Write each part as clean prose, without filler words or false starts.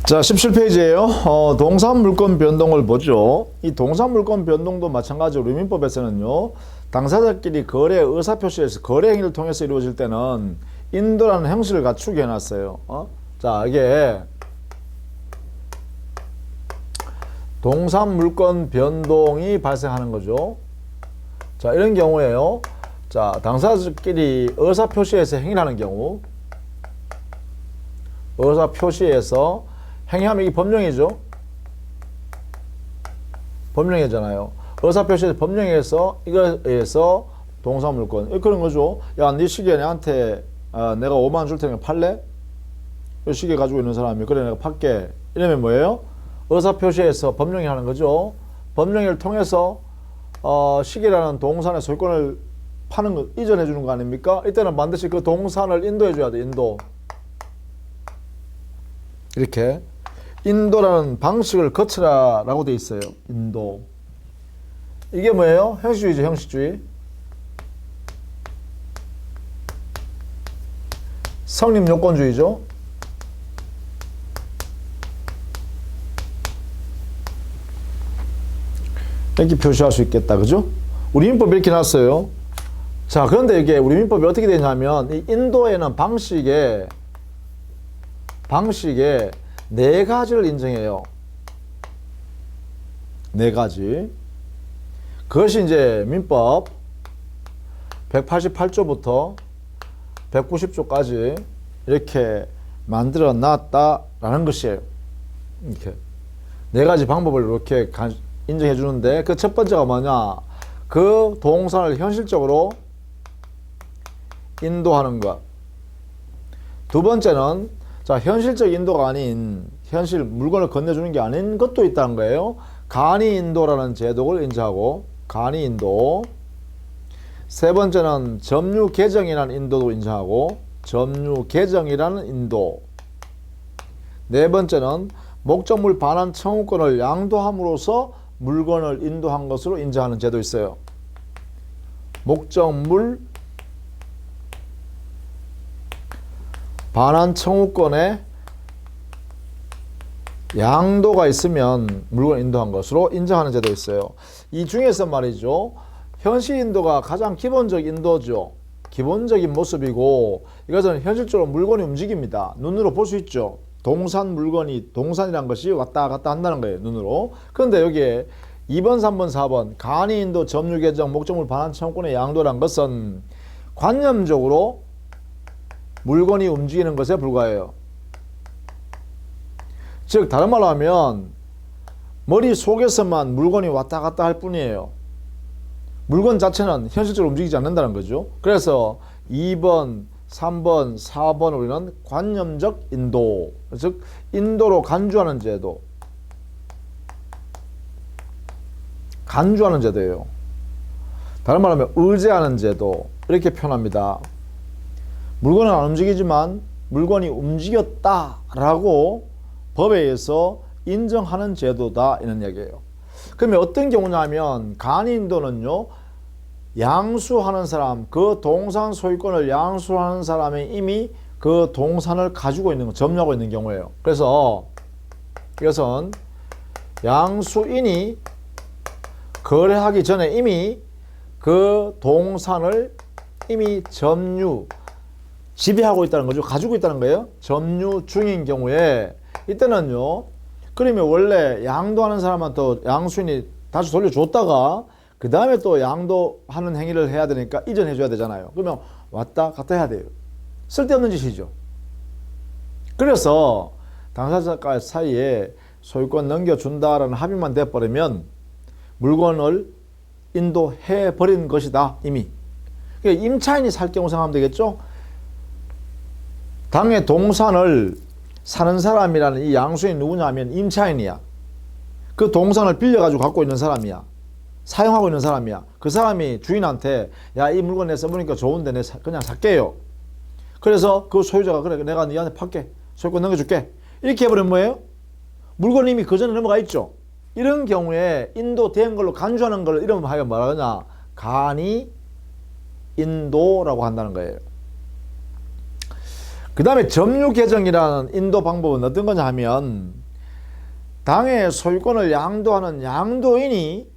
자, 17페이지에요. 동사 물건 변동을 보죠. 이 동사 물건 변동도 마찬가지로 민법에서는요. 당사자끼리 거래 의사표시에서 거래 행위를 통해서 이루어질 때는 인도라는 형식을 갖추게 해놨어요. 자, 이게 동사 물건 변동이 발생하는 거죠. 자, 이런 경우에요. 자, 당사자끼리 의사표시에서 행위를 하는 경우, 의사표시에서 행위하면 이게 법령이죠. 법령이잖아요. 의사표시에서 법령에서 이거에 의해서 동사물건 그런 거죠. 야, 네 시계 내한테 내가 5만 원 줄 테니까 팔래? 이 시계 가지고 있는 사람이 그래 내가 팔게. 이러면 뭐예요? 의사표시에서 법령이 하는 거죠. 법령을 통해서 시계라는 동산의 소유권을 파는 거 이전해 주는 거 아닙니까? 이때는 반드시 그 동산을 인도해 줘야 돼. 인도. 이렇게 인도라는 방식을 거치라라고 돼 있어요. 인도. 이게 뭐예요? 형식주의죠. 형식주의. 성립 요건주의죠. 이렇게 표시할 수 있겠다. 그죠? 우리 민법이 이렇게 났어요. 자, 그런데 이게 우리 민법이 어떻게 되냐면 이 인도에는 방식에 네 가지를 인정해요. 네 가지. 그것이 이제 민법 188조부터 190조까지 이렇게 만들어 놨다라는 것이에요. 이렇게 네 가지 방법을 이렇게 인정해 주는데 그 첫 번째가 뭐냐? 그 동산을 현실적으로 인도하는 것. 두 번째는 자, 현실적 인도가 아닌 현실 물건을 건네주는 게 아닌 것도 있다는 거예요. 간이 인도라는 제도를 인정하고 간이 인도. 세 번째는 점유 계정이라는 인도도 인정하고 점유 계정이라는 인도. 네 번째는 목적물 반환 청구권을 양도함으로써 물건을 인도한 것으로 인정하는 제도 있어요. 목적물 반환 청구권에 양도가 있으면 물건을 인도한 것으로 인정하는 제도 있어요. 이 중에서 말이죠. 현실 인도가 가장 기본적 인도죠. 기본적인 모습이고 이것은 현실적으로 물건이 움직입니다. 눈으로 볼 수 있죠. 동산 물건이 동산이란 것이 왔다 갔다 한다는 거예요. 눈으로. 그런데 여기에 2번, 3번, 4번 간이 인도, 점유 계정, 목적물 반환 청구권의 양도란 것은 관념적으로 물건이 움직이는 것에 불과해요. 즉 다른 말로 하면 머릿속에서만 물건이 왔다 갔다 할 뿐이에요. 물건 자체는 현실적으로 움직이지 않는다는 거죠. 그래서 2번, 3번, 4번 우리는 관념적 인도, 즉 인도로 간주하는 제도, 간주하는 제도예요. 다른 말로 하면 의제하는 제도 이렇게 표현합니다. 물건은 안 움직이지만 물건이 움직였다라고 법에 의해서 인정하는 제도다 이런 얘기예요. 그러면 어떤 경우냐면 간이인도는요. 양수하는 사람, 그 동산 소유권을 양수하는 사람이 이미 그 동산을 가지고 있는 거, 점유하고 있는 경우예요. 그래서 이것은 양수인이 거래하기 전에 이미 그 동산을 이미 점유, 지배하고 있다는 거죠. 가지고 있다는 거예요. 점유 중인 경우에 이때는요. 그러면 원래 양도하는 사람한테 양수인이 다시 돌려줬다가 그 다음에 또 양도하는 행위를 해야 되니까 이전해 줘야 되잖아요. 그러면 왔다 갔다 해야 돼요. 쓸데없는 짓이죠. 그래서 당사자 사이에 소유권 넘겨준다라는 합의만 돼버리면 물건을 인도해 버린 것이다 이미. 그러니까 임차인이 살 경우 생각하면 되겠죠. 당의 동산을 사는 사람이라는 이 양수인이 누구냐 하면 임차인이야. 그 동산을 빌려가지고 갖고 있는 사람이야. 사용하고 있는 사람이야. 그 사람이 주인한테 야, 이 물건 내 써보니까 좋은데 내 그냥 살게요. 그래서 그 소유자가 그래 내가 너한테 팔게. 소유권 넘겨줄게. 이렇게 해버리면 뭐예요? 물건이 이미 그 전에 넘어가 있죠. 이런 경우에 인도된 걸로 간주하는 걸 이름을 하여 뭐라냐? 간이 인도라고 한다는 거예요. 그 다음에 점유 개정이라는 인도 방법은 어떤 거냐 하면 당의 소유권을 양도하는 양도인이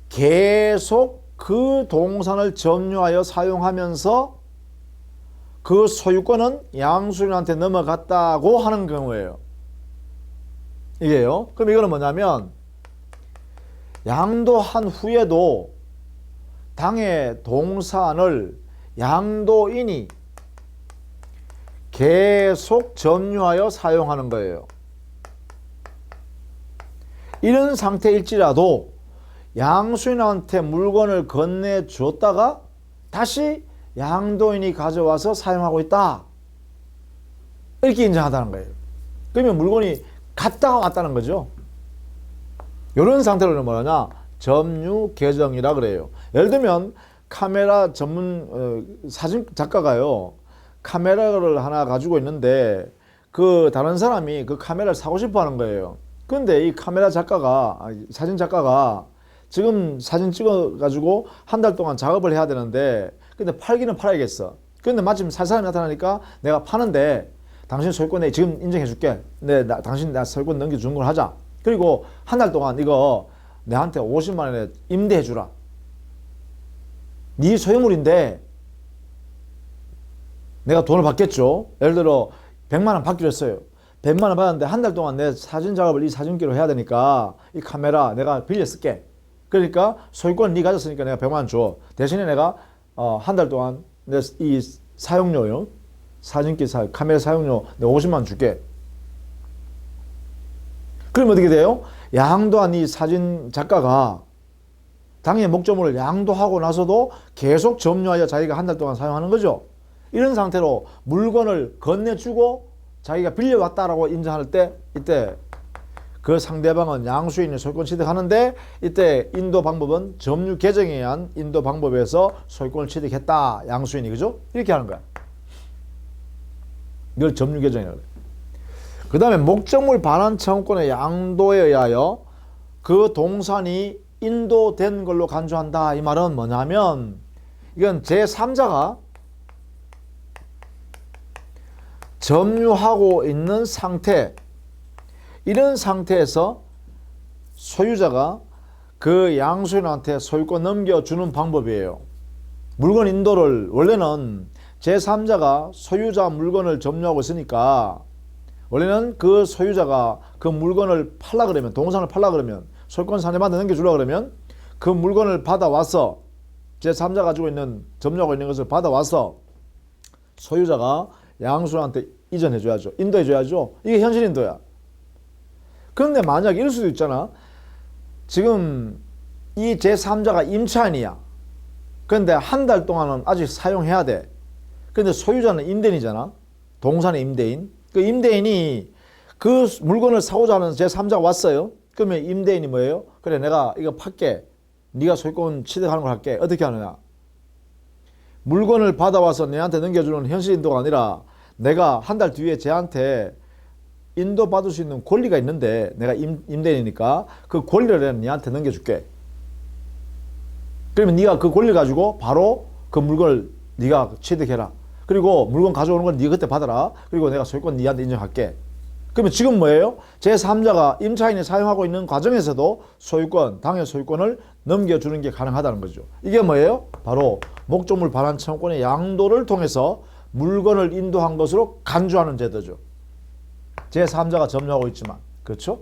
계속 그 동산을 점유하여 사용하면서 그 소유권은 양수인한테 넘어갔다고 하는 경우예요. 이게요. 그럼 이거는 뭐냐면 양도한 후에도 당의 동산을 양도인이 계속 점유하여 사용하는 거예요. 이런 상태일지라도 양수인한테 물건을 건네줬다가 다시 양도인이 가져와서 사용하고 있다. 이렇게 인정하다는 거예요. 그러면 물건이 갔다가 왔다는 거죠. 이런 상태로는 뭐냐? 점유 개정이라 그래요. 예를 들면 카메라 전문 사진 작가가요. 카메라를 하나 가지고 있는데 그 다른 사람이 그 카메라를 사고 싶어 하는 거예요. 근데 이 카메라 작가가 사진 작가가 지금 사진 찍어 가지고 한 달 동안 작업을 해야 되는데 근데 팔기는 팔아야겠어. 근데 마침 살 사람이 나타나니까 내가 파는데 당신 소유권에 지금 인정해 줄게. 당신 나 소유권 넘겨주는 걸 하자. 그리고 한 달 동안 이거 내한테 50만 원에 임대해 주라. 네 소유물인데 내가 돈을 받겠죠. 예를 들어 100만 원 받기로 했어요. 100만 원 받았는데 한 달 동안 내 사진 작업을 이 사진기로 해야 되니까 이 카메라 내가 빌려 쓸게. 그러니까 소유권 네 가졌으니까 내가 100만 원 줘. 대신에 내가 한 달 동안 내 이 사용료요. 사진기 카메라 사용료 내가 50만 원 줄게. 그럼 어떻게 돼요? 양도한 이 사진 작가가 당의 목적물을 양도하고 나서도 계속 점유하여 자기가 한 달 동안 사용하는 거죠. 이런 상태로 물건을 건네주고 자기가 빌려왔다라고 인정할 때 이때 그 상대방은 양수인이 소유권 취득하는데 이때 인도 방법은 점유 개정에 의한 인도 방법에서 소유권을 취득했다. 양수인이. 그죠? 이렇게 하는 거야. 이걸 점유 개정이라고 그래. 그 다음에 목적물 반환 청구권의 양도에 의하여 그 동산이 인도된 걸로 간주한다. 이 말은 뭐냐면 이건 제3자가 점유하고 있는 상태, 이런 상태에서 소유자가 그 양수인한테 소유권 넘겨주는 방법이에요. 물건 인도를 원래는 제3자가 소유자 물건을 점유하고 있으니까 원래는 그 소유자가 그 물건을 팔라 그러면, 동산을 팔라 그러면, 소유권 상대방한테 넘겨주려 그러면 그 물건을 받아와서 제3자 가지고 있는, 점유하고 있는 것을 받아와서 소유자가 양수인한테 이전해줘야죠. 인도해줘야죠. 이게 현실 인도야. 그런데 만약 이럴 수도 있잖아. 지금 이 제3자가 임차인이야. 그런데 한 달 동안은 아직 사용해야 돼. 그런데 소유자는 임대인이잖아. 동산의 임대인. 그 임대인이 그 물건을 사고자 하는 제3자가 왔어요. 그러면 임대인이 뭐예요? 그래, 내가 이거 팔게. 네가 소유권 취득하는 걸 할게. 어떻게 하느냐? 물건을 받아와서 내한테 넘겨주는 현실 인도가 아니라 내가 한 달 뒤에 쟤한테 인도받을 수 있는 권리가 있는데 내가 임대인이니까 그 권리를 네한테 넘겨줄게. 그러면 네가 그 권리 가지고 바로 그 물건을 네가 취득해라. 그리고 물건 가져오는 건 네가 그때 받아라. 그리고 내가 소유권 네한테 인정할게. 그러면 지금 뭐예요? 제3자가 임차인이 사용하고 있는 과정에서도 소유권, 당의 소유권을 넘겨주는 게 가능하다는 거죠. 이게 뭐예요? 바로 목적물 반환 청구권의 양도를 통해서 물건을 인도한 것으로 간주하는 제도죠. 제3자가 점유하고 있지만. 그렇죠?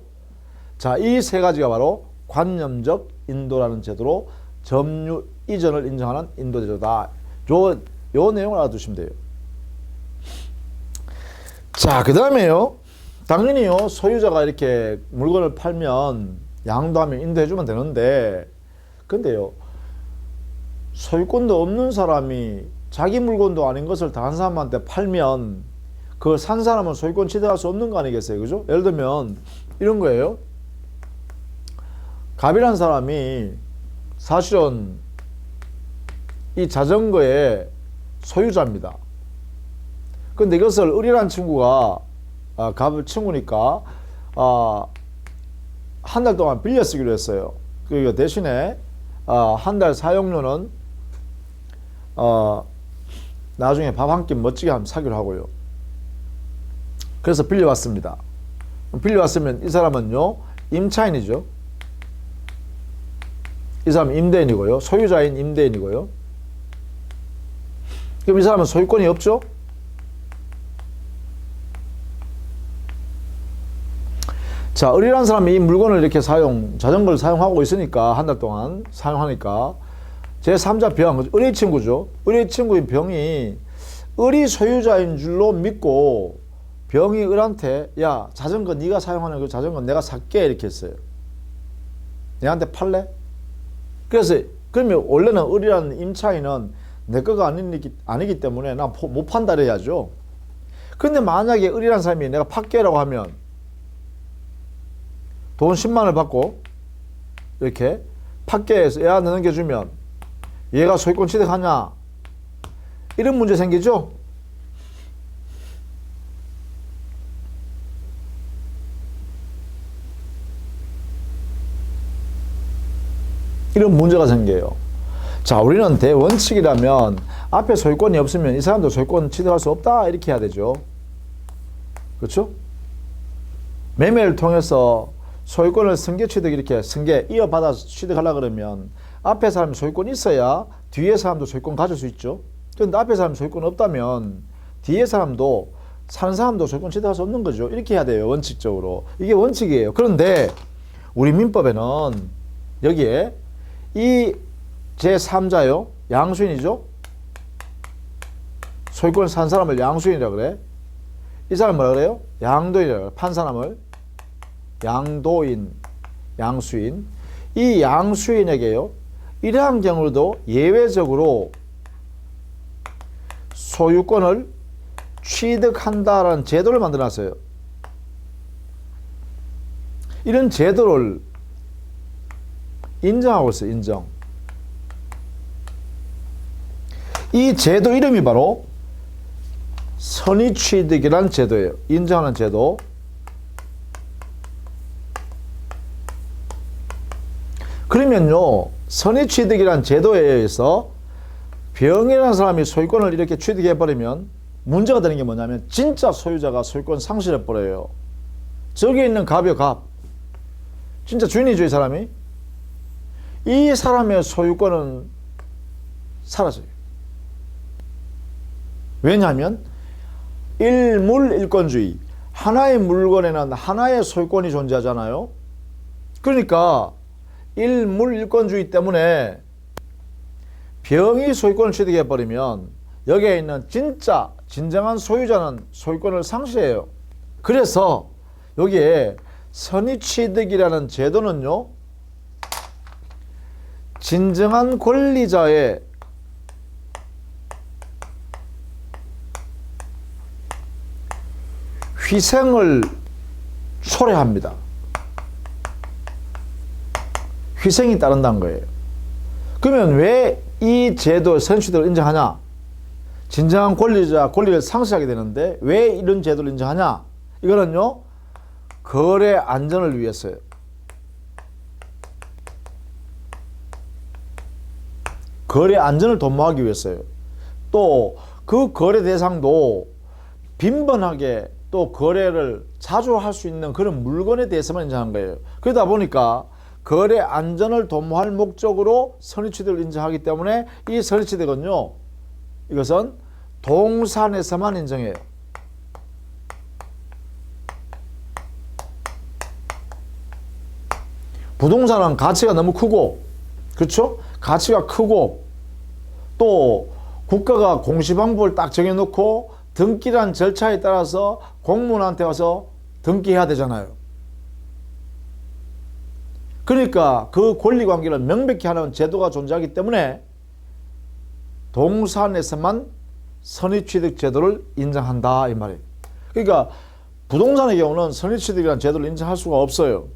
자, 이 세 가지가 바로 관념적 인도라는 제도로 점유 이전을 인정하는 인도 제도다. 요 내용을 알아두시면 돼요. 자, 그 다음에요. 당연히요, 소유자가 이렇게 물건을 팔면 양도하면 인도해주면 되는데, 근데요, 소유권도 없는 사람이 자기 물건도 아닌 것을 다른 사람한테 팔면 그걸 산 사람은 소유권 취득할 수 없는 거 아니겠어요? 그죠? 예를 들면 이런 거예요. 갑이라는 사람이 사실은 이 자전거의 소유자입니다. 근데 이것을 을이라는 친구가 갑을 친구니까 한 달 동안 빌려 쓰기로 했어요. 그 대신에 한 달 사용료는 나중에 밥 한 끼 멋지게 한번 사기로 하고요. 그래서 빌려왔습니다. 빌려왔으면 이 사람은요, 임차인이죠. 이 사람은 임대인이고요. 소유자인 임대인이고요. 그럼 이 사람은 소유권이 없죠? 자, 을이라는 사람이 이 물건을 이렇게 자전거를 사용하고 있으니까, 한 달 동안 사용하니까, 제3자 병, 을의 친구죠. 을의 친구인 병이 을이 소유자인 줄로 믿고, 병이 을한테, 야, 자전거 네가 사용하는 그 자전거 내가 살게, 이렇게 했어요. 얘한테 팔래? 그래서, 그러면 원래는 을이라는 임차인은 내 거가 아니기 때문에 나 못 판다 그래야죠. 근데 만약에 을이라는 사람이 내가 팔게라고 하면 돈 10만을 받고 이렇게 팔게해서 얘한테 넘겨주면 얘가 소유권 취득하냐, 이런 문제 생기죠. 이런 문제가 생겨요. 자, 우리는 대원칙이라면 앞에 소유권이 없으면 이 사람도 소유권 취득할 수 없다, 이렇게 해야 되죠. 그렇죠? 매매를 통해서 소유권을 승계 취득, 이렇게 승계 이어받아 취득하려고 그러면 앞에 사람이 소유권이 있어야 뒤에 사람도 소유권 가질 수 있죠. 그런데 앞에 사람이 소유권 없다면 뒤에 사람도, 사는 사람도 소유권 취득할 수 없는 거죠. 이렇게 해야 돼요, 원칙적으로. 이게 원칙이에요. 그런데 우리 민법에는 여기에 이 제3자요, 양수인이죠. 소유권을 산 사람을 양수인이라고 그래. 이 사람 뭐라 그래요? 양도인이라고 그래. 판 사람을 양도인, 양수인. 이 양수인에게요, 이러한 경우도 예외적으로 소유권을 취득한다라는 제도를 만들어놨어요. 이런 제도를 인정하고 있어요. 인정. 이 제도 이름이 바로 선의취득이라는 제도예요. 인정하는 제도. 그러면요, 선의취득이라는 제도에 의해서 병이라는 사람이 소유권을 이렇게 취득해버리면 문제가 되는 게 뭐냐면 진짜 소유자가 소유권 상실해버려요. 저기 있는 갑이요, 갑. 진짜 주인이죠, 이 사람이. 이 사람의 소유권은 사라져요. 왜냐하면 일물일권주의, 하나의 물건에는 하나의 소유권이 존재하잖아요. 그러니까 일물일권주의 때문에 병이 소유권을 취득해버리면 여기에 있는 진짜 진정한 소유자는 소유권을 상실해요. 그래서 여기에 선의취득이라는 제도는요, 진정한 권리자의 희생을 초래합니다. 희생이 따른다는 거예요. 그러면 왜 이 제도 선취득을 인정하냐? 진정한 권리자 권리를 상실하게 되는데 왜 이런 제도를 인정하냐? 이거는요, 거래 안전을 위해서요. 거래 안전을 도모하기 위해서요. 또 그 거래 대상도 빈번하게 또 거래를 자주 할 수 있는 그런 물건에 대해서만 인정한 거예요. 그러다 보니까 거래 안전을 도모할 목적으로 선의취득을 인정하기 때문에 이 선의취득은요, 이것은 동산에서만 인정해요. 부동산은 가치가 너무 크고, 그렇죠? 가치가 크고, 또 국가가 공시방법을 딱 정해놓고 등기란 절차에 따라서 공무원한테 와서 등기해야 되잖아요. 그러니까 그 권리관계를 명백히 하는 제도가 존재하기 때문에 동산에서만 선의취득 제도를 인정한다, 이 말이에요. 그러니까 부동산의 경우는 선의취득이라는 제도를 인정할 수가 없어요.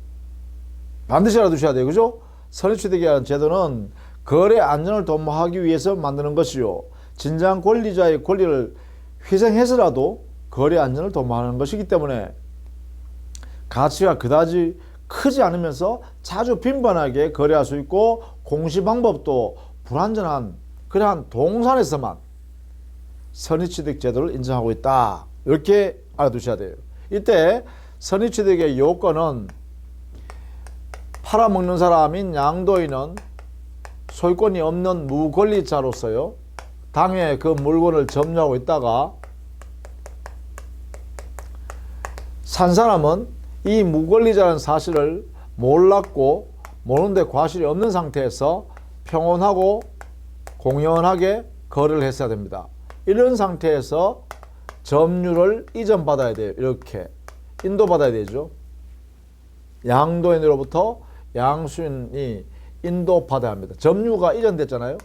반드시 알아두셔야 돼요. 그죠? 선의취득이라는 제도는 거래 안전을 도모하기 위해서 만드는 것이요, 진정한 권리자의 권리를 희생해서라도 거래 안전을 도모하는 것이기 때문에 가치가 그다지 크지 않으면서 자주 빈번하게 거래할 수 있고 공시 방법도 불완전한 그러한 동산에서만 선의취득 제도를 인정하고 있다. 이렇게 알아두셔야 돼요. 이때 선의취득의 요건은 팔아먹는 사람인 양도인은 소유권이 없는 무권리자로서요, 당해 그 물건을 점유하고 있다가 산 사람은 이 무권리자라는 사실을 몰랐고 모르는데 과실이 없는 상태에서 평온하고 공연하게 거래를 했어야 됩니다. 이런 상태에서 점유를 이전받아야 돼요. 이렇게 인도받아야 되죠. 양도인으로부터 양수인이 인도받아야 합니다. 점유가 이전됐잖아요.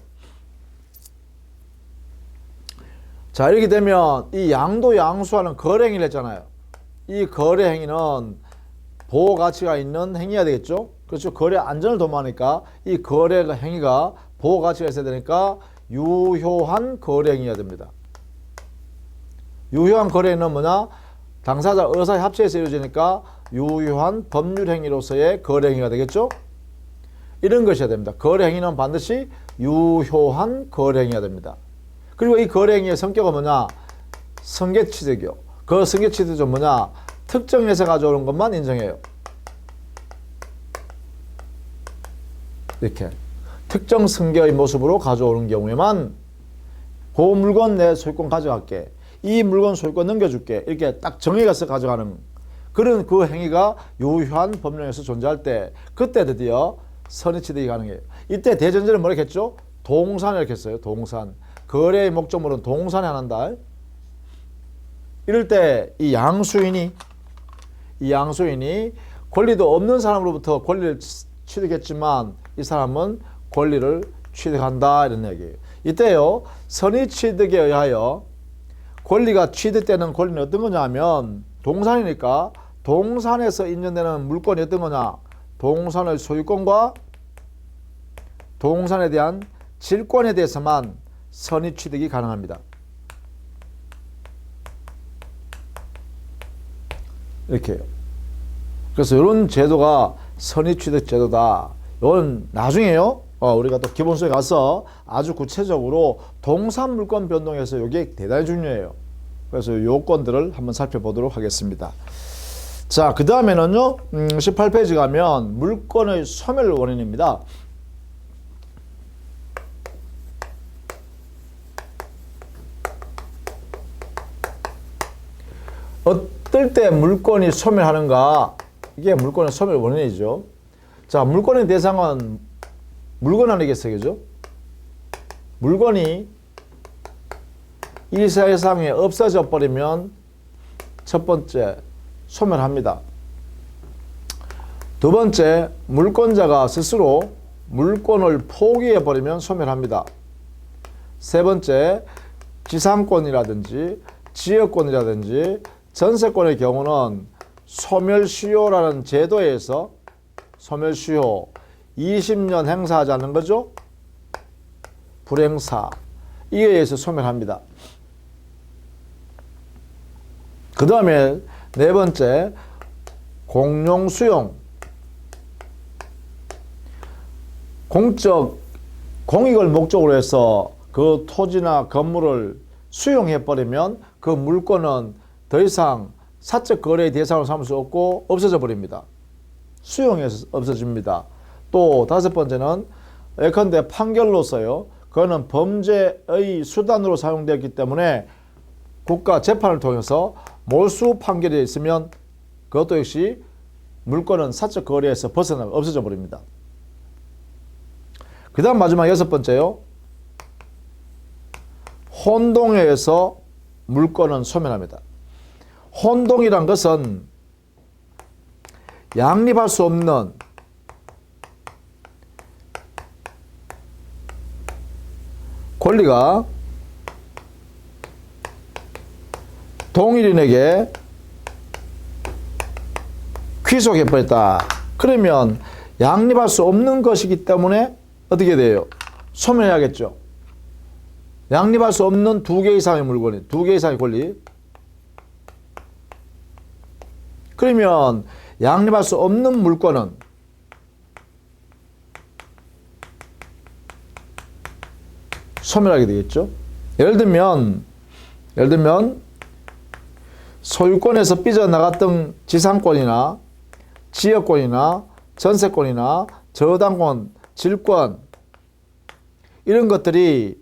자, 이렇게 되면 이 양도 양수하는 거래행위를 했잖아요. 이 거래행위는 보호가치가 있는 행위가 되겠죠. 그렇죠. 거래 안전을 도모하니까 이 거래 행위가 보호가치가 있어야 되니까 유효한 거래행위가 됩니다. 유효한 거래는 뭐냐? 당사자 의사의 합치에서 이루어지니까 유효한 법률행위로서의 거래행위가 되겠죠. 이런 것이어야 됩니다. 거래행위는 반드시 유효한 거래행위가 됩니다. 그리고 이 거래행위의 성격은 뭐냐? 승계취득이요. 그 승계취득은 뭐냐? 특정에서 가져오는 것만 인정해요. 이렇게 특정 승계의 모습으로 가져오는 경우에만 그 물건 내 소유권 가져갈게, 이 물건 소유권 넘겨줄게, 이렇게 딱 정해서 가져가는 그런 그 행위가 유효한 법령에서 존재할 때, 그때 드디어 선의취득이 가능해요. 이때 대전제는 뭐라고 했죠? 동산 이렇게 했어요. 동산. 거래의 목적물은 동산에 안 한다. 이럴 때 이 양수인이 권리도 없는 사람으로부터 권리를 취득했지만 이 사람은 권리를 취득한다, 이런 얘기예요. 이때요, 선의취득에 의하여 권리가 취득되는 권리는 어떤 거냐 하면 동산이니까 동산에서 인정되는 물건이 어떤 거냐? 동산의 소유권과 동산에 대한 질권에 대해서만 선의취득이 가능합니다. 이렇게요. 그래서 이런 제도가 선의취득 제도다. 이건 나중에요. 우리가 또 기본소에 가서 아주 구체적으로 동산 물권 변동에서 이게 대단히 중요해요. 그래서 요건들을 한번 살펴보도록 하겠습니다. 자, 그 다음에는요, 18페이지 가면 물권의 소멸 원인입니다. 어떨 때 물권이 소멸하는가? 이게 물권의 소멸 원인이죠. 자, 물권의 대상은 물건 아니겠어요, 그죠? 물건이 이 세상에 없어져 버리면 첫 번째, 소멸합니다. 두 번째, 물권자가 스스로 물권을 포기해 버리면 소멸합니다. 세 번째, 지상권이라든지 지역권이라든지 전세권의 경우는 소멸시효라는 제도에서 소멸시효 20년 행사하지 않는 거죠. 불행사, 이에 의해서 소멸합니다. 그 다음에 네 번째, 공용수용. 공익을 목적으로 해서 그 토지나 건물을 수용해버리면 그 물건은 더 이상 사적 거래의 대상으로 삼을 수 없고 없어져 버립니다. 수용해서 없어집니다. 또 다섯 번째는 예컨대 판결로서요, 그거는 범죄의 수단으로 사용되었기 때문에 국가 재판을 통해서 몰수 판결이 있으면 그것도 역시 물건은 사적 거래에서 벗어나고 없어져 버립니다. 그 다음 마지막 여섯 번째요, 혼동에 의해서 물건은 소멸합니다. 혼동이란 것은 양립할 수 없는 권리가 동일인에게 귀속해버렸다. 그러면 양립할 수 없는 것이기 때문에 어떻게 돼요? 소멸해야겠죠. 양립할 수 없는 두 개 이상의 물건이, 두 개 이상의 권리. 그러면 양립할 수 없는 물건은 소멸하게 되겠죠. 예를 들면 예를 들면 소유권에서 삐져나갔던 지상권이나 지역권이나 전세권이나 저당권, 질권 이런 것들이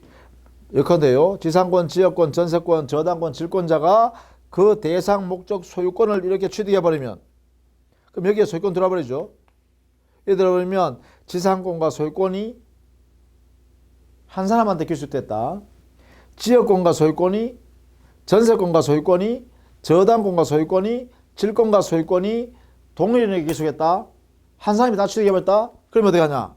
예컨대요. 지상권, 지역권, 전세권, 저당권, 질권자가 그 대상 목적 소유권을 이렇게 취득해버리면 그럼 여기에 소유권 들어버리죠. 이렇게 들어버리면 지상권과 소유권이 한 사람한테 기술됐다. 지역권과 소유권이 전세권과 소유권이 저당권과 소유권이 질권과 소유권이 동일인에게 기술했다. 한 사람이 다 취득해버렸다. 그러면 어떻게 하냐.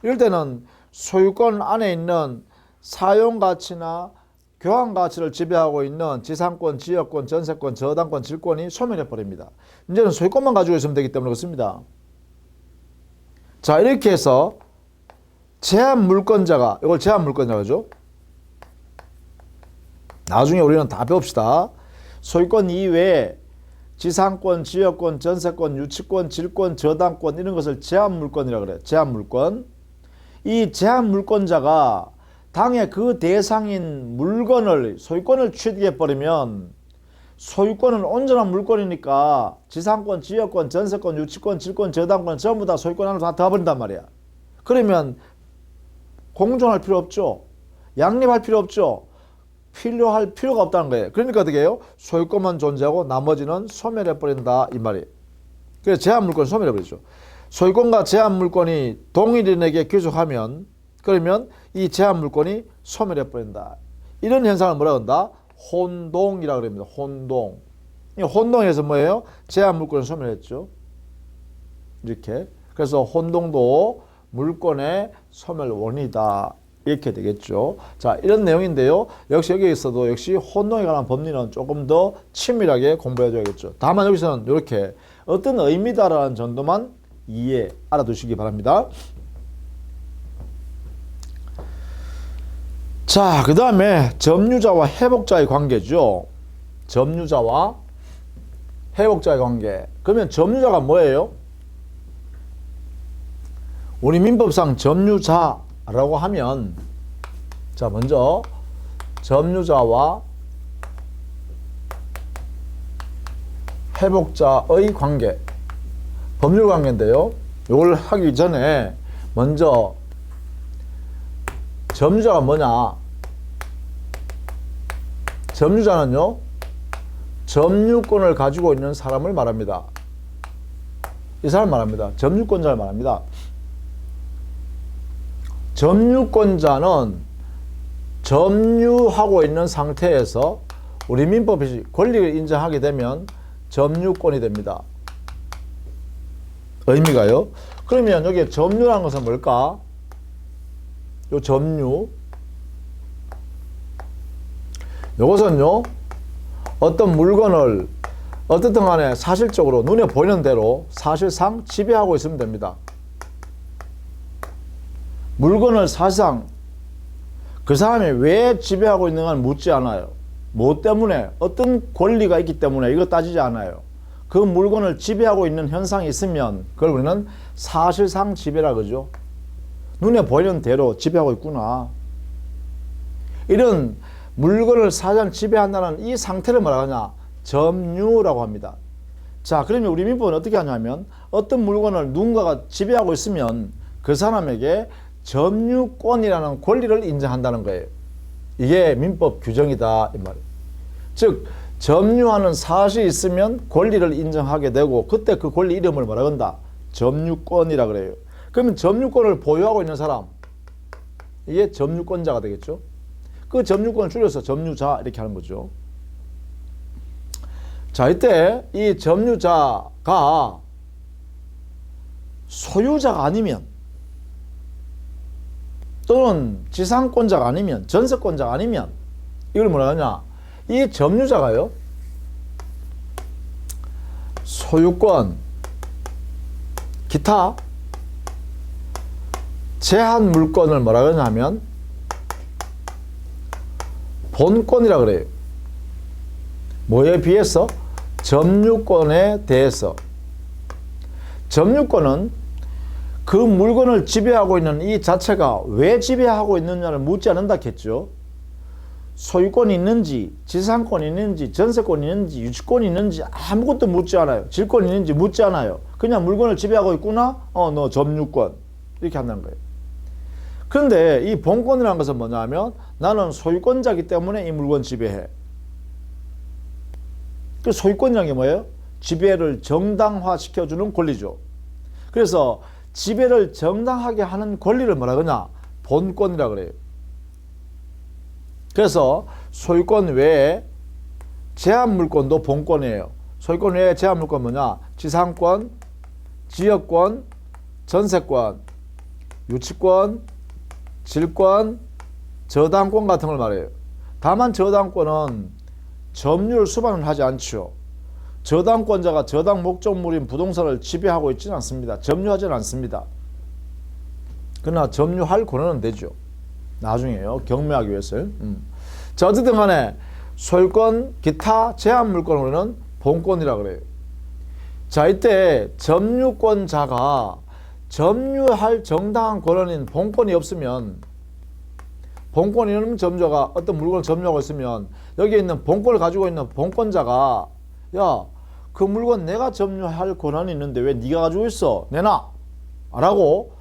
이럴 때는 소유권 안에 있는 사용가치나 교환가치를 지배하고 있는 지상권, 지역권, 전세권, 저당권, 질권이 소멸해버립니다. 이제는 소유권만 가지고 있으면 되기 때문에 그렇습니다. 자, 이렇게 해서 제한물권자가, 이걸 제한물권자죠. 나중에 우리는 다 배웁시다. 소유권 이외에 지상권, 지역권, 전세권, 유치권, 질권, 저당권 이런 것을 제한물권이라고 그래요. 제한물권. 이 제한물권자가 당의 그 대상인 물건을 소유권을 취득해버리면 소유권은 온전한 물건이니까 지상권, 지역권, 전세권, 유치권, 질권, 저당권 전부 다 소유권 안으로 다 들어버린단 말이야. 그러면 공존할 필요 없죠. 양립할 필요 없죠. 필요할 필요가 없다는 거예요. 그러니까 어떻게 해요? 소유권만 존재하고 나머지는 소멸해버린다 이 말이에요. 그래서 제한물권 소멸해버리죠. 소유권과 제한물권이 동일인에게 귀속하면 그러면 이 제한물권이 소멸해버린다. 이런 현상을 뭐라고 한다? 혼동이라고 합니다. 혼동. 이 혼동에서 뭐예요? 제한물권을 소멸했죠. 이렇게. 그래서 혼동도 물권의 소멸 원이다. 이렇게 되겠죠. 자, 이런 내용인데요. 역시 여기에서도 역시 혼동에 관한 법리는 조금 더 친밀하게 공부해 줘야겠죠. 다만 여기서는 이렇게 어떤 의미다라는 정도만 알아두시기 바랍니다. 자, 그 다음에 점유자와 회복자의 관계죠. 점유자와 회복자의 관계. 그러면 점유자가 뭐예요? 우리 민법상 점유자라고 하면 자, 먼저 점유자와 회복자의 관계. 법률 관계인데요. 이걸 하기 전에 먼저 점유자가 뭐냐? 점유자는요, 점유권을 가지고 있는 사람을 말합니다. 이 사람 말합니다. 점유권자를 말합니다. 점유권자는 점유하고 있는 상태에서 우리 민법이 권리를 인정하게 되면 점유권이 됩니다. 의미가요. 그러면 여기에 점유라는 것은 뭘까? 요 점유. 요것은요, 어떤 물건을 어떻든 간에 사실적으로 눈에 보이는 대로 사실상 지배하고 있으면 됩니다. 물건을 사실상 그 사람이 왜 지배하고 있는가는 묻지 않아요. 뭐 때문에, 어떤 권리가 있기 때문에 이거 따지지 않아요. 그 물건을 지배하고 있는 현상이 있으면 그걸 우리는 사실상 지배라 그러죠. 눈에 보이는 대로 지배하고 있구나. 이런 물건을 사실상 지배한다는 이 상태를 뭐라고 하냐? 점유라고 합니다. 자, 그러면 우리 민법은 어떻게 하냐면 어떤 물건을 누군가가 지배하고 있으면 그 사람에게 점유권이라는 권리를 인정한다는 거예요. 이게 민법 규정이다 이 말이에요. 즉 점유하는 사실이 있으면 권리를 인정하게 되고 그때 그 권리 이름을 뭐라고 한다? 점유권이라 그래요. 그러면 점유권을 보유하고 있는 사람, 이게 점유권자가 되겠죠. 그 점유권을 줄여서 점유자 이렇게 하는 거죠. 자, 이때 이 점유자가 소유자가 아니면 또는 지상권자가 아니면 전세권자가 아니면 이걸 뭐라 하냐? 이 점유자가요, 소유권, 기타 제한 물권을 뭐라 그러냐면 본권이라 그래요. 뭐에 비해서? 점유권에 대해서. 점유권은 그 물건을 지배하고 있는 이 자체가 왜 지배하고 있느냐를 묻지 않는다 했죠. 소유권이 있는지, 지상권이 있는지, 전세권이 있는지, 유치권이 있는지 아무것도 묻지 않아요. 질권이 있는지 묻지 않아요. 그냥 물건을 지배하고 있구나? 너 점유권. 이렇게 한다는 거예요. 그런데 이 본권이라는 것은 뭐냐 하면 나는 소유권자이기 때문에 이 물건 지배해. 그 소유권이라는 게 뭐예요? 지배를 정당화시켜주는 권리죠. 그래서 지배를 정당하게 하는 권리를 뭐라 그러냐? 본권이라 그래요. 그래서 소유권 외에 제한물권도 본권이에요. 소유권 외에 제한물권 뭐냐? 지상권, 지역권, 전세권, 유치권, 질권, 저당권 같은 걸 말해요. 다만 저당권은 점유를 수반을 하지 않죠. 저당권자가 저당 목적물인 부동산을 지배하고 있지는 않습니다. 점유하지는 않습니다. 그러나 점유할 권한은 되죠. 나중에요. 경매하기 위해서. 자, 어쨌든 간에 소유권, 기타 제한물권으로는 본권이라 그래요. 자, 이때 점유권자가 점유할 정당한 권한인 본권이 없으면, 본권이 있는 점주가 어떤 물건을 점유하고 있으면 여기에 있는 본권을 가지고 있는 본권자가 야, 그 물건 내가 점유할 권한이 있는데 왜 네가 가지고 있어? 내놔! 라고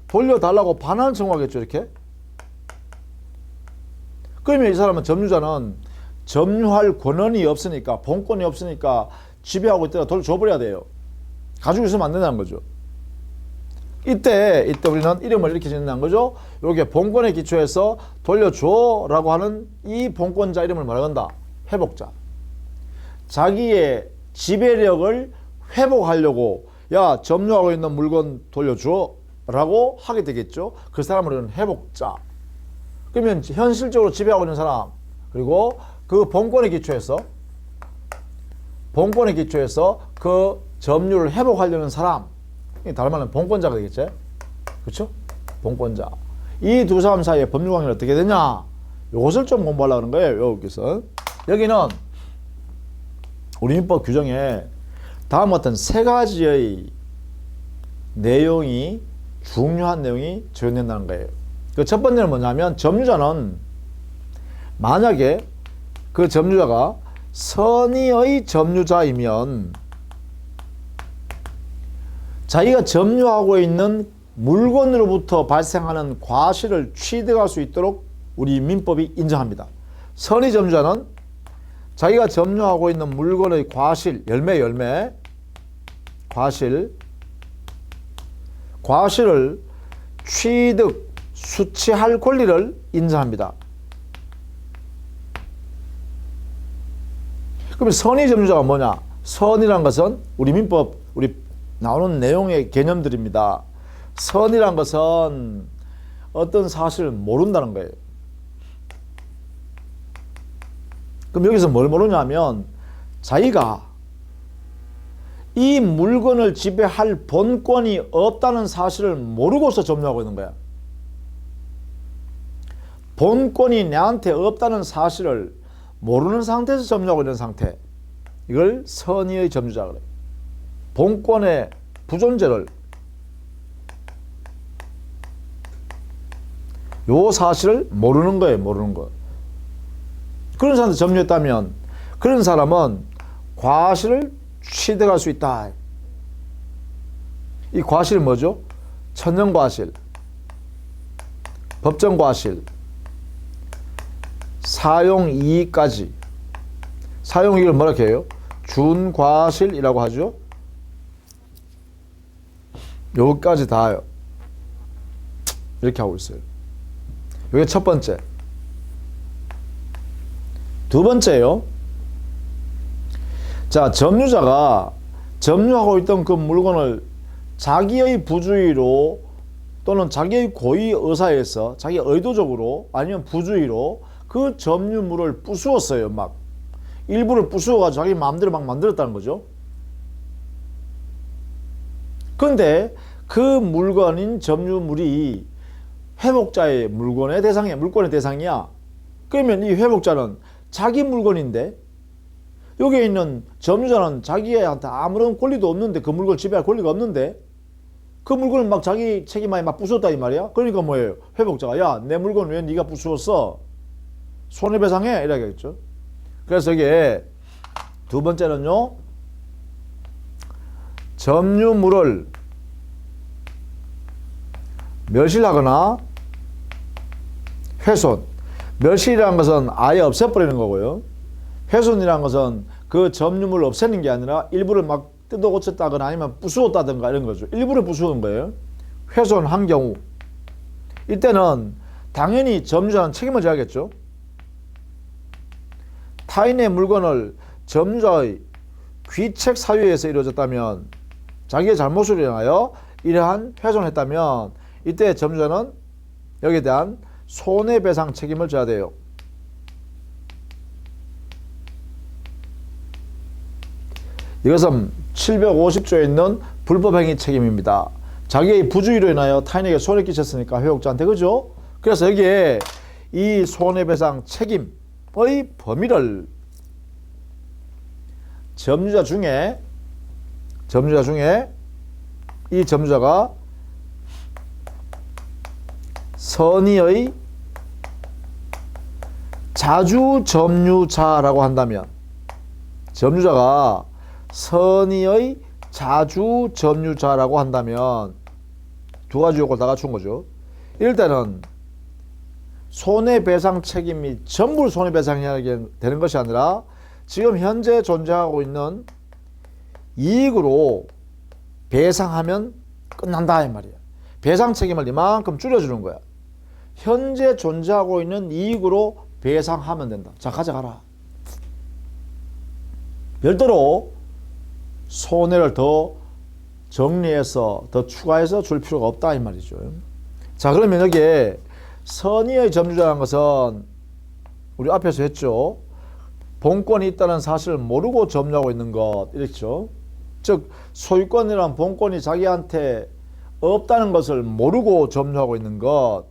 돌려달라고 반환을 청구하겠죠. 이렇게. 그러면 이 사람은 점유자는 점유할 권한이 없으니까, 본권이 없으니까 지배하고 있다가 돌려줘버려야 돼요. 가지고 있으면 안 된다는 거죠. 이때 우리는 이름을 이렇게 짓는다는 거죠. 이게 본권에 기초해서 돌려줘라고 하는 이 본권자 이름을 뭐라 한다? 회복자. 자기의 지배력을 회복하려고 야, 점유하고 있는 물건 돌려줘 라고 하게 되겠죠. 그 사람을 우리는 회복자. 그러면 현실적으로 지배하고 있는 사람, 그리고 그 본권에 기초해서 그 점유를 회복하려는 사람, 다른 말은 본권자가 되겠죠. 그렇죠? 본권자. 이 두 사람 사이의 법률관계는 어떻게 되냐? 이것을 좀 공부하려고 하는 거예요. 여기서. 여기는 우리 민법 규정에 다음과 같은 세 가지의 내용이, 중요한 내용이 적용된다는 거예요. 그 첫 번째는 뭐냐면, 점유자는 만약에 그 점유자가 선의의 점유자이면 자기가 점유하고 있는 물건으로부터 발생하는 과실을 취득할 수 있도록 우리 민법이 인정합니다. 선의 점유자는 자기가 점유하고 있는 물건의 과실, 과실을 취득, 수취할 권리를 인정합니다. 그러면 선의 점유자가 뭐냐? 선이란 것은 우리 민법, 우리 나오는 내용의 개념들입니다. 선이란 것은 어떤 사실을 모른다는 거예요. 그럼 여기서 뭘 모르냐면, 자기가 이 물건을 지배할 본권이 없다는 사실을 모르고서 점유하고 있는 거야. 본권이 내한테 없다는 사실을 모르는 상태에서 점유하고 있는 상태, 이걸 선의의 점유자 그래요. 본권의 부존재를, 요 사실을 모르는 거예요. 모르는 거. 그런 사람한테 점유했다면 그런 사람은 과실을 취득할 수 있다. 이 과실은 뭐죠? 천연과실, 법정과실, 사용이익까지. 사용이익을 뭐라 해요? 준과실이라고 하죠. 여기까지 다요. 이렇게 하고 있어요. 이게 첫 번째. 두 번째요. 자, 점유자가 점유하고 있던 그 물건을 자기의 부주의로 또는 자기의 고의 의사에서 자기 의도적으로 아니면 부주의로 그 점유물을 부수었어요. 막 일부를 부수어가지고 자기 마음대로 막 만들었다는 거죠. 근데 그 물건인 점유물이 회복자의 물권의 대상이야. 그러면 이 회복자는 자기 물건인데, 여기에 있는 점유자는 자기한테 아무런 권리도 없는데, 그 물건을 지배할 권리가 없는데 그 물건을 막 자기 책임하에 막 부수었다 이 말이야. 그러니까 뭐예요? 회복자가 야, 내 물건 왜 네가 부수었어? 손해배상해 이래야겠죠. 그래서 이게 두 번째는요, 점유물을 멸실하거나 훼손. 멸실이라는 것은 아예 없애버리는 거고요. 훼손이라는 것은 그 점유물을 없애는 게 아니라 일부를 막 뜯어 고쳤다거나 아니면 부수었다든가 이런 거죠. 일부를 부수는 거예요. 훼손한 경우. 이때는 당연히 점유자는 책임을 져야겠죠. 타인의 물건을 점유자의 귀책 사유에 의해서 이루어졌다면, 자기의 잘못으로 인하여 이러한 훼손을 했다면 이때 점유자는 여기에 대한 손해배상 책임을 져야 돼요. 이것은 750조에 있는 불법행위 책임입니다. 자기의 부주의로 인하여 타인에게 손해 끼쳤으니까 회복자한테, 그죠? 그래서 여기에 이 손해배상 책임의 범위를 점유자 중에 이 점유자가 선의의 자주점유자라고 한다면, 점유자가 선의의 자주점유자라고 한다면 두 가지 요건을 다 갖춘 거죠. 이럴 때는 손해배상 책임이 전부 손해배상해야 되는 것이 아니라 지금 현재 존재하고 있는 이익으로 배상하면 끝난다 이 말이야. 배상 책임을 이만큼 줄여주는 거야. 현재 존재하고 있는 이익으로 배상하면 된다. 자, 가져가라. 별도로 손해를 더 정리해서 더 추가해서 줄 필요가 없다 이 말이죠. 자, 그러면 여기에 선의의 점유자라는 것은 우리 앞에서 했죠. 본권이 있다는 사실을 모르고 점유하고 있는 것, 이렇죠. 즉 소유권이란 본권이 자기한테 없다는 것을 모르고 점유하고 있는 것.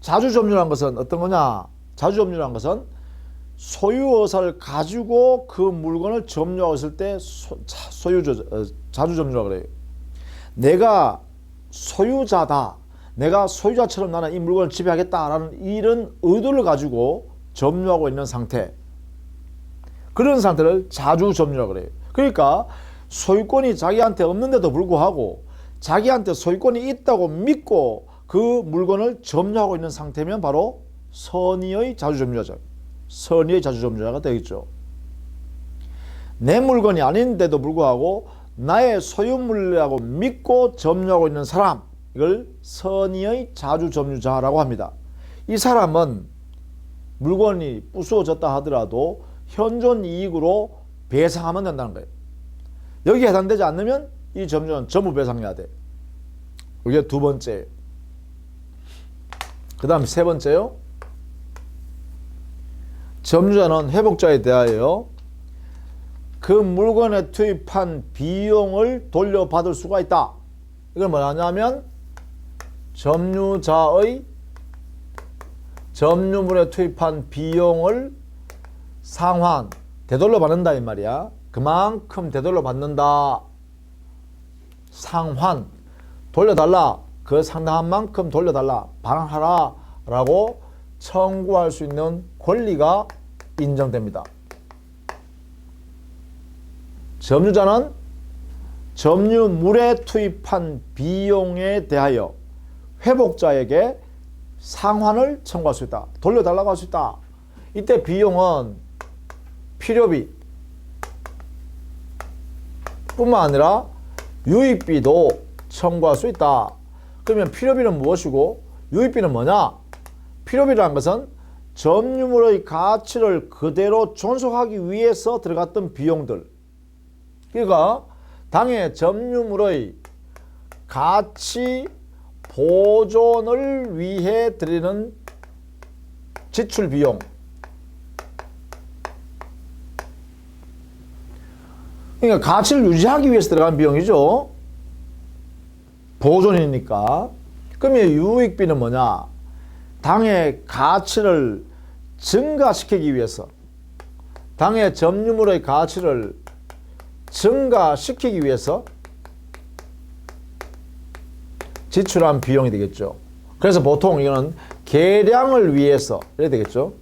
자주점유라는 것은 어떤 거냐? 자주점유라는 것은 소유의사를 가지고 그 물건을 점유하고 있을 때 자주점유라고 그래요. 내가 소유자다. 내가 소유자처럼 나는 이 물건을 지배하겠다라는 이런 의도를 가지고 점유하고 있는 상태. 그런 상태를 자주점유라고 그래요. 그러니까 소유권이 자기한테 없는데도 불구하고 자기한테 소유권이 있다고 믿고 그 물건을 점유하고 있는 상태면 바로 선의의 자주점유자죠. 선의의 자주점유자가 되겠죠. 내 물건이 아닌데도 불구하고 나의 소유물이라고 믿고 점유하고 있는 사람, 이걸 선의의 자주점유자라고 합니다. 이 사람은 물건이 부수어졌다 하더라도 현존 이익으로 배상하면 된다는 거예요. 여기에 해당되지 않으면 이 점유자는 전부 배상해야 돼. 이게 두 번째. 그 다음 세 번째요. 점유자는 회복자에 대하여 그 물건에 투입한 비용을 돌려받을 수가 있다. 이걸 뭐냐면 점유자의 점유물에 투입한 비용을 상환, 되돌려 받는다 이 말이야. 그만큼 되돌려 받는다. 상환, 돌려달라. 그 상당한 만큼 돌려달라. 반환하라 라고 청구할 수 있는 권리가 인정됩니다. 점유자는 점유물에 투입한 비용에 대하여 회복자에게 상환을 청구할 수 있다. 돌려달라고 할 수 있다. 이때 비용은 필요비 뿐만 아니라 유익비도 청구할 수 있다. 그러면 필요비는 무엇이고 유익비는 뭐냐? 필요비라는 것은 점유물의 가치를 그대로 존속하기 위해서 들어갔던 비용들. 그러니까 당의 점유물의 가치 보존을 위해 드리는 지출 비용. 그러니까 가치를 유지하기 위해서 들어간 비용이죠. 보존이니까. 그러면 유익비는 뭐냐? 당의 가치를 증가시키기 위해서, 당의 점유물의 가치를 증가시키기 위해서 지출한 비용이 되겠죠. 그래서 보통 이거는 계량을 위해서 이래 되겠죠.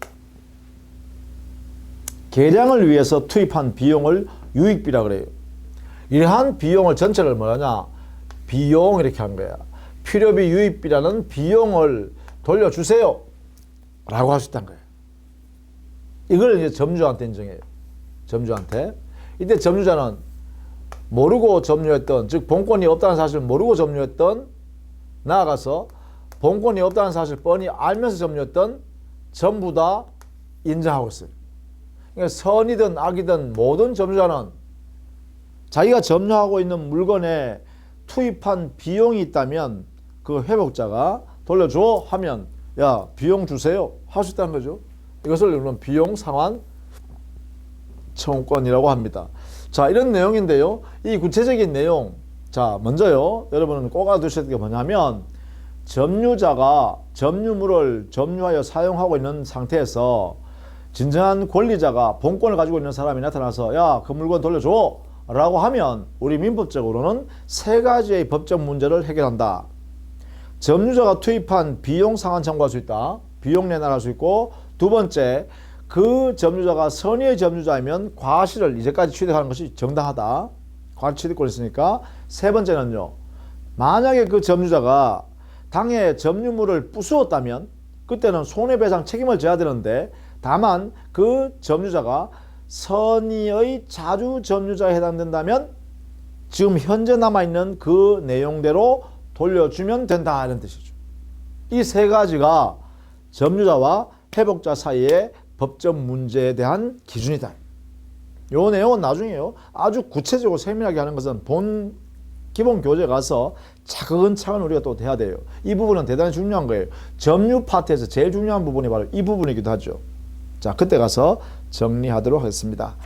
계량을 위해서 투입한 비용을 유익비라 그래요. 이러한 비용을 전체를 뭐하냐? 비용 이렇게 한 거야. 필요비 유익비라는 비용을 돌려주세요 라고 할 수 있다는 거예요. 이걸 이제 점주한테 인정해요. 점주한테. 이때 점주자는 모르고 점유했던, 즉 본권이 없다는 사실을 모르고 점유했던, 나아가서 본권이 없다는 사실을 뻔히 알면서 점유했던 전부 다 인정하고 있어요. 그러니까 선이든 악이든 모든 점주자는 자기가 점유하고 있는 물건에 투입한 비용이 있다면 그 회복자가 돌려줘 하면 야 비용 주세요 할 수 있다는 거죠. 이것을 우리는 비용 상환 청구권이라고 합니다. 자, 이런 내용인데요. 이 구체적인 내용, 자 먼저요 여러분은 꼭 알아두셔야 될 게 뭐냐면, 점유자가 점유물을 점유하여 사용하고 있는 상태에서 진정한 권리자가 본권을 가지고 있는 사람이 나타나서 야 그 물건 돌려줘 라고 하면 우리 민법적으로는 세 가지의 법적 문제를 해결한다. 점유자가 투입한 비용 상환 청구할 수 있다. 비용 내놔할 수 있고, 두 번째, 그 점유자가 선의의 점유자이면 과실을 이제까지 취득하는 것이 정당하다. 과실 취득권이 있으니까. 세 번째는요, 만약에 그 점유자가 당해 점유물을 부수었다면 그때는 손해배상 책임을 져야 되는데, 다만 그 점유자가 선의의 자주 점유자에 해당된다면 지금 현재 남아있는 그 내용대로 돌려주면 된다 이런 뜻이죠. 이 세 가지가 점유자와 회복자 사이의 법적 문제에 대한 기준이다. 요 내용은 나중에요. 아주 구체적으로 세밀하게 하는 것은 본 기본 교재 가서 차근차근 우리가 또 해야 돼요. 이 부분은 대단히 중요한 거예요. 점유 파트에서 제일 중요한 부분이 바로 이 부분이기도 하죠. 자, 그때 가서 정리하도록 하겠습니다.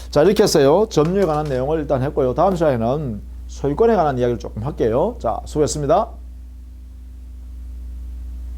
자, 이렇게 해서요 점유에 관한 내용을 일단 했고요. 다음 시간에는 소유권에 관한 이야기를 조금 할게요. 자, 수고했습니다.